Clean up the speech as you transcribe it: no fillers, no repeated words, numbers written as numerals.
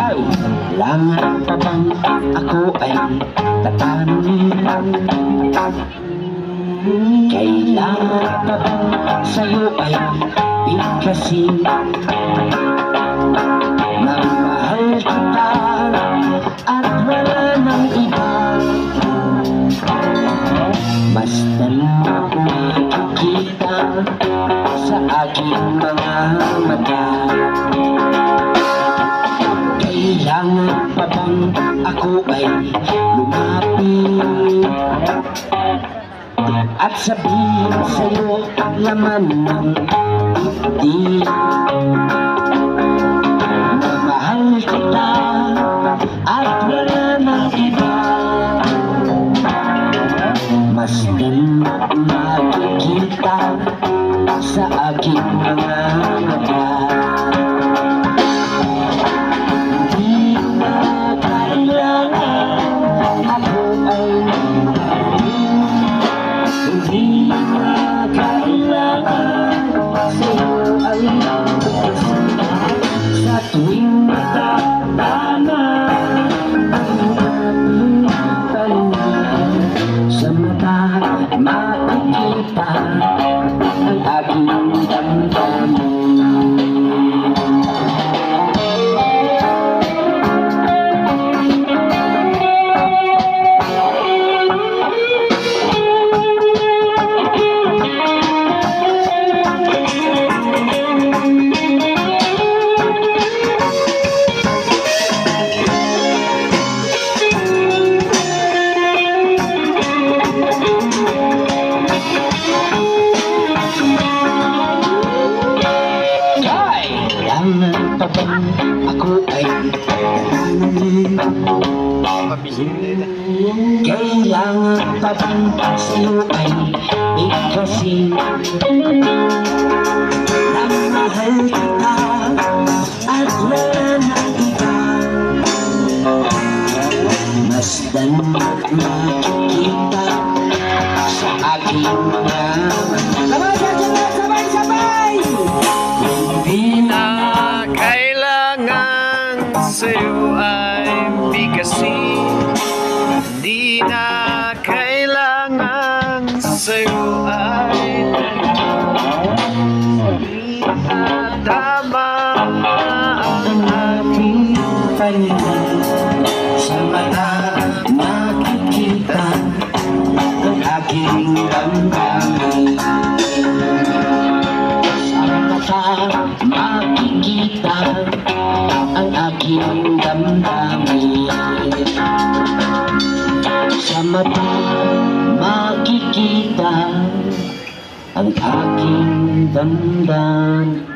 Kailangan pa bang ako ay tatanungin? Kailangan pa bang sa'yo ay bigkasin? Nang mahal kita at wala nang iba, basta lang makikita sa aking mga mata. Kailangan pa bang ako ay lumapit at sabihin sa'yo ang laman ng dibdib na mahal kita at wala nang iba? Masdan makikita sa aking mga mata. Hindi na kailangan ako ay hindi na kailangan sa'yo ay bigkasin. Sa tuwing natatama ang ating talingan, sa mata makikita ang aking damdamin. Kailangan pa bang ako ay tatanungin? Kailangan pa bang sa'yo ay bigkasin? Nang mahal kita at wala nang iba, masdan makikita sa aking mga mata. Sabay! Hindi na kailangan sa'yo ay bigkasin. Di na kailangan sa'yo ay di na tama ang ating paningin. Sa mata makikita ang aking damdamin. Sa mata makikita ang aking damdamin. Sa mata makikita ang aking damdamin.